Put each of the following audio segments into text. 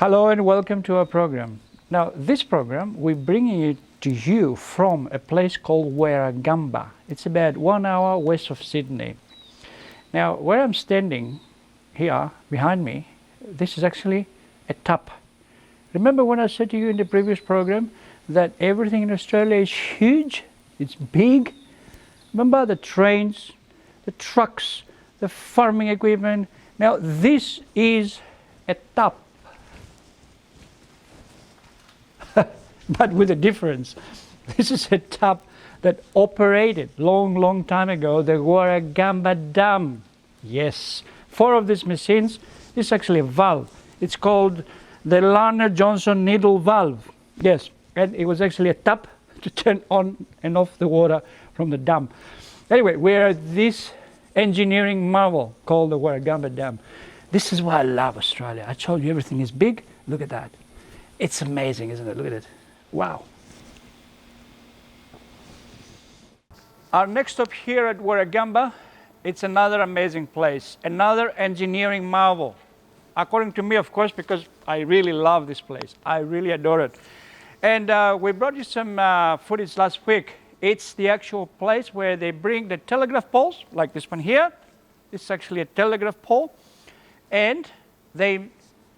Hello and welcome to our program. Now, this program, we're bringing it to you from a place called Gamba. It's about 1 hour west of Sydney. Now, where I'm standing here behind me, this is actually a tap. Remember when I said to you in the previous program that everything in Australia is huge? It's big. Remember the trains, the trucks, the farming equipment. Now, this is a tap. But with a difference. This is a tap that operated long time ago, the Gamba Dam. Yes, 4 of these machines. This is actually a valve. It's called the Lerner-Johnson needle valve. Yes, and it was actually a tap to turn on and off the water from the dam. Anyway, we're at this engineering marvel called the Gamba Dam. This is why I love Australia. I told you everything is big. Look at that. It's amazing, isn't it? Look at it. Wow. Our next stop here at Gamba, it's another amazing place, another engineering marvel. According to me, of course, because I really love this place. I really adore it. And we brought you some footage last week. It's the actual place where they bring the telegraph poles, like this one here. This is actually a telegraph pole. And they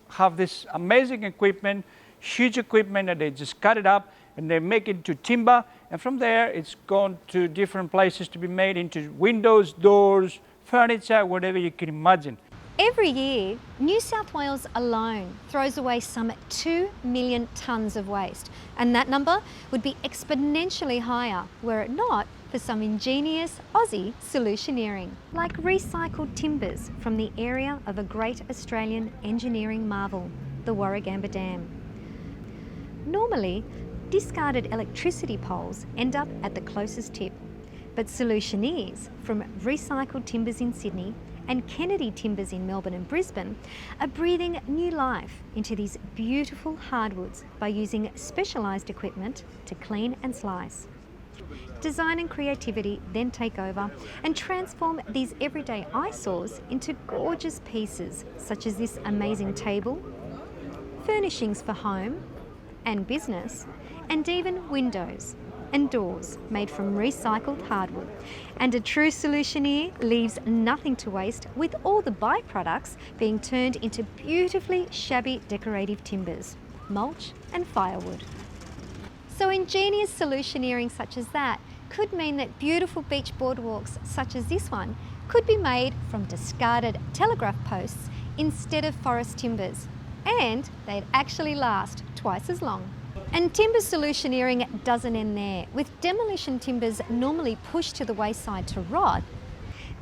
have this amazing equipment, huge equipment, and they just cut it up and they make it into timber, and from there it's gone to different places to be made into windows, doors, furniture, whatever you can imagine. Every year, New South Wales alone throws away some 2 million tonnes of waste, and that number would be exponentially higher were it not for some ingenious Aussie solutioneering, like recycled timbers from the area of a great Australian engineering marvel, the Gamba Dam. Normally, discarded electricity poles end up at the closest tip, but Solutioneers from recycled timbers in Sydney and Kennedy timbers in Melbourne and Brisbane are breathing new life into these beautiful hardwoods by using specialised equipment to clean and slice. Design and creativity then take over and transform these everyday eyesores into gorgeous pieces such as this amazing table, furnishings for home and business, and even windows and doors made from recycled hardwood. And a true Solutioneer leaves nothing to waste, with all the byproducts being turned into beautifully shabby decorative timbers, mulch and firewood. So ingenious solutioneering such as that could mean that beautiful beach boardwalks such as this one could be made from discarded telegraph posts instead of forest timbers, and they'd actually last twice as long. And timber solutioneering doesn't end there, with demolition timbers normally pushed to the wayside to rot,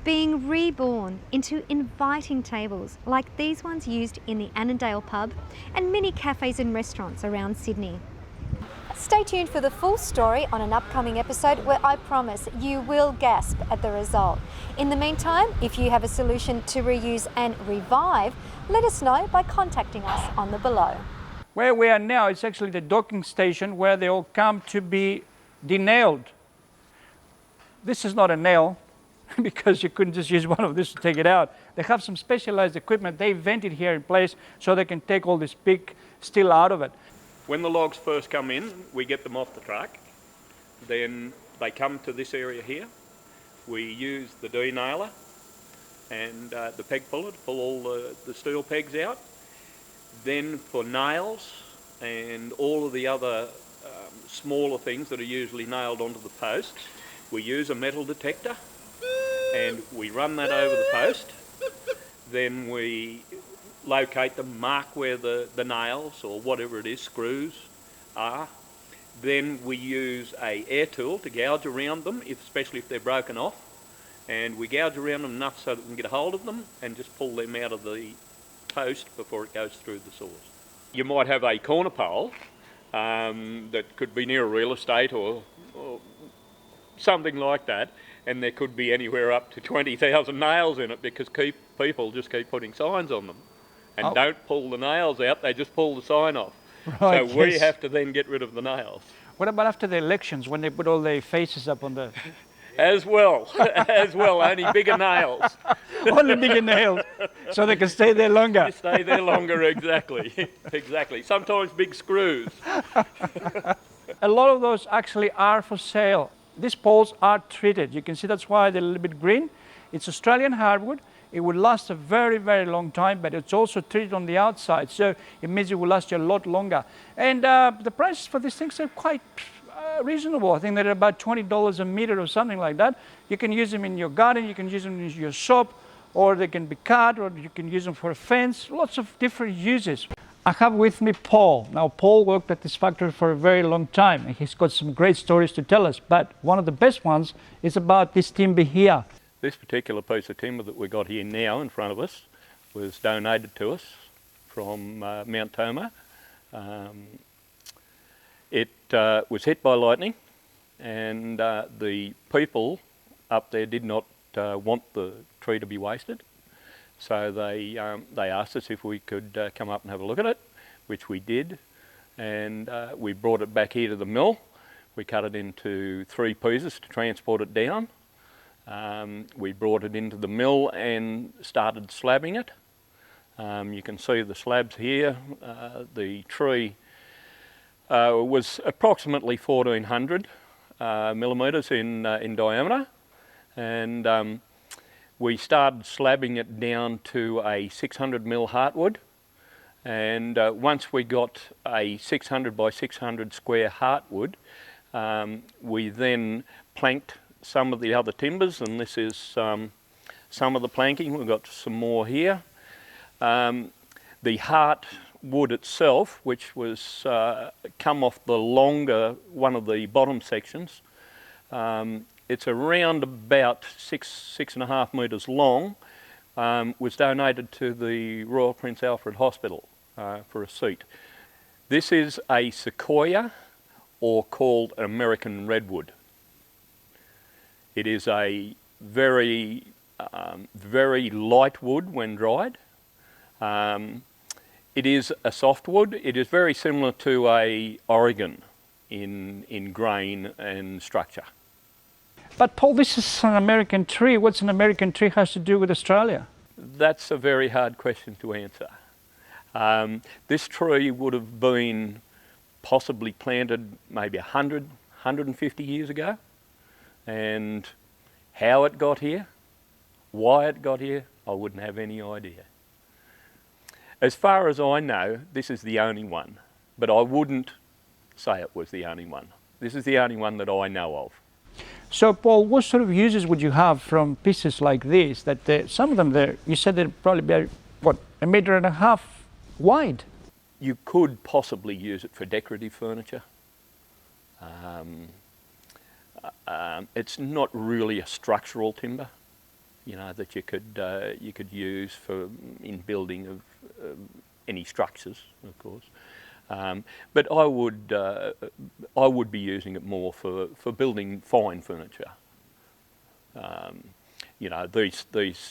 being reborn into inviting tables like these ones used in the Adele Pub and many cafes and restaurants around Sydney. Stay tuned for the full story on an upcoming episode where I promise you will gasp at the result. In the meantime, if you have a solution to reuse and revive, let us know by contacting us on the below. Where we are now, it's actually the docking station where they all come to be denailed. This is not a nail because you couldn't just use one of this to take it out. They have some specialized equipment. They vent it here in place so they can take all this big steel out of it. When the logs first come in, we get them off the truck. Then they come to this area here. We use the denailer and the peg puller to pull all the steel pegs out. Then for nails and all of the other smaller things that are usually nailed onto the posts, we use a metal detector and we run that over the post. Then we locate them, mark where the nails or whatever it is, screws are. Then we use a air tool to gouge around them, especially if they're broken off. And we gouge around them enough so that we can get a hold of them and just pull them out of the post before it goes through the saws. You might have a corner pole that could be near a real estate or something like that, and there could be anywhere up to 20,000 nails in it because people just keep putting signs on them and don't pull the nails out, they just pull the sign off. Right, so we have to then get rid of the nails. What about after the elections when they put all their faces up on the... As well, as well, only bigger nails. Only bigger nails, so they can stay there longer. Stay there longer, exactly. Exactly. Sometimes big screws. A lot of those actually are for sale. These poles are treated. You can see that's why they're a little bit green. It's Australian hardwood. It will last a very, very long time, but it's also treated on the outside, so it means it will last you a lot longer. And the prices for these things are quite reasonable. I think they're about $20 a meter or something like that. You can use them in your garden, you can use them in your shop, or they can be cut, or you can use them for a fence. Lots of different uses. I have with me Paul. Now, Paul worked at this factory for a very long time, and he's got some great stories to tell us, but one of the best ones is about this timber here. This particular piece of timber that we got here now in front of us was donated to us from Mount Toma. It was hit by lightning, and the people up there did not want the tree to be wasted. So they asked us if we could come up and have a look at it, which we did, and we brought it back here to the mill. We cut it into 3 pieces to transport it down. We brought it into the mill and started slabbing it. You can see the slabs here. The tree was approximately 1400 millimetres in diameter, and we started slabbing it down to a 600 mil heartwood, and once we got a 600 by 600 square heartwood, we then planked some of the other timbers, and this is some of the planking. We've got some more here. The heartwood itself, which was come off the longer one of the bottom sections, it's around about 6.5 metres long, was donated to the Royal Prince Alfred Hospital for a seat. This is a sequoia, or called an American redwood. It is a very, very light wood when dried. It is a softwood. It is very similar to a Oregon in grain and structure. But Paul, this is an American tree. What's an American tree has to do with Australia? That's a very hard question to answer. This tree would have been possibly planted maybe 100, 150 years ago. And how it got here, why it got here, I wouldn't have any idea. As far as I know, this is the only one, but I wouldn't say it was the only one. This is the only one that I know of. So Paul, what sort of uses would you have from pieces like this? That some of them, you said they'd probably be, what, 1.5 meters wide? You could possibly use it for decorative furniture. It's not really a structural timber, you know, that you could use for in building of any structures, of course. But I would be using it more for building fine furniture. You know, these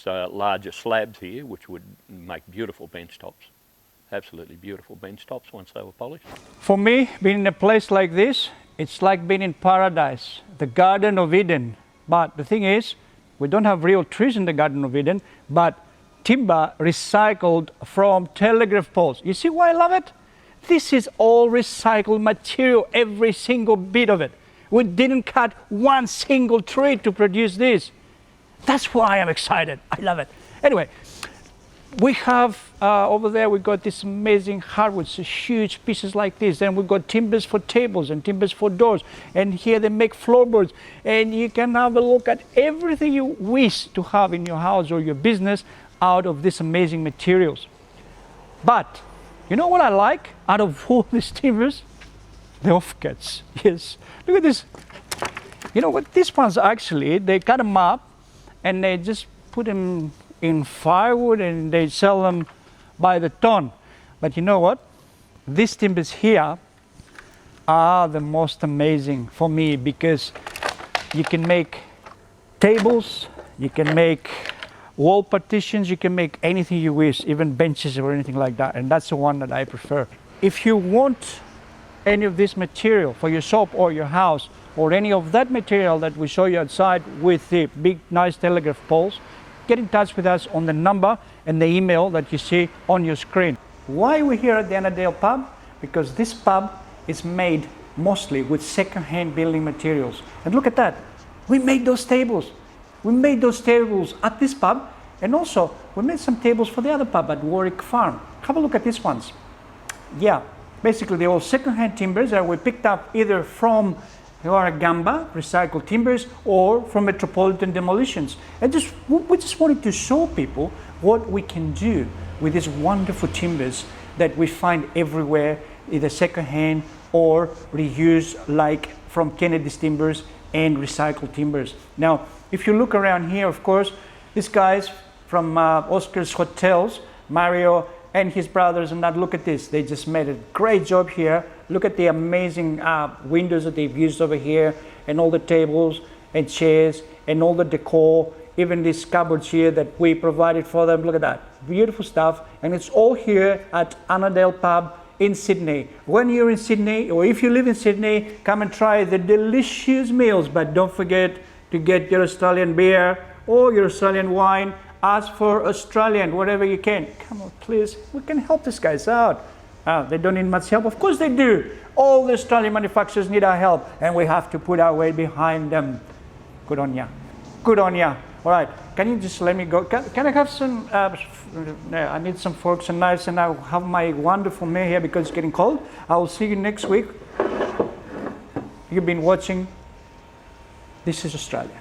larger slabs here, which would make beautiful bench tops, absolutely beautiful bench tops once they were polished. For me, being in a place like this, it's like being in paradise, the Garden of Eden. But the thing is, we don't have real trees in the Garden of Eden, but timber recycled from telegraph poles. You see why I love it? This is all recycled material, every single bit of it. We didn't cut one single tree to produce this. That's why I'm excited. I love it. Anyway, we have over there, we've got this amazing hardwoods, huge pieces like this. Then we've got timbers for tables and timbers for doors. And here they make floorboards. And you can have a look at everything you wish to have in your house or your business out of these amazing materials. But you know what I like out of all these timbers? The offcuts. Yes. Look at this. You know what? These ones actually, they cut them up and they just put them in firewood and they sell them by the ton. But you know what? These timbers here are the most amazing for me because you can make tables, you can make wall partitions, you can make anything you wish, even benches or anything like that. And that's the one that I prefer. If you want any of this material for your shop or your house, or any of that material that we show you outside with the big nice telegraph poles, get in touch with us on the number and the email that you see on your screen. Why we're here at the Adele Pub? Because this pub is made mostly with second-hand building materials. And look at that, we made those tables. We made those tables at this pub, and also we made some tables for the other pub at Warwick Farm. Have a look at these ones. Yeah, basically they're all second-hand timbers that we picked up either from our Gamba recycled timbers or from Metropolitan Demolitions. And we just wanted to show people what we can do with these wonderful timbers that we find everywhere, either second-hand or reused, like from Kennedy's timbers and recycled timbers. Now, if you look around here, of course, these guys from Oscar's Hotels, Mario and his brothers, and that, look at this, they just made a great job here. Look at the amazing windows that they've used over here, and all the tables and chairs and all the decor, even these cupboards here that we provided for them. Look at that, beautiful stuff. And it's all here at Adele Pub in Sydney. When you're in Sydney, or if you live in Sydney, come and try the delicious meals, but don't forget to get your Australian beer or your Australian wine. Ask for Australian, whatever you can. Come on, please, we can help these guys out. They don't need much help. Of course they do. All the Australian manufacturers need our help, and we have to put our weight behind them. Good on ya. Good on ya. All right, can you just let me go? Can I have some, I need some forks and knives, and I'll have my wonderful meal here because it's getting cold. I will see you next week. You've been watching This is Australia.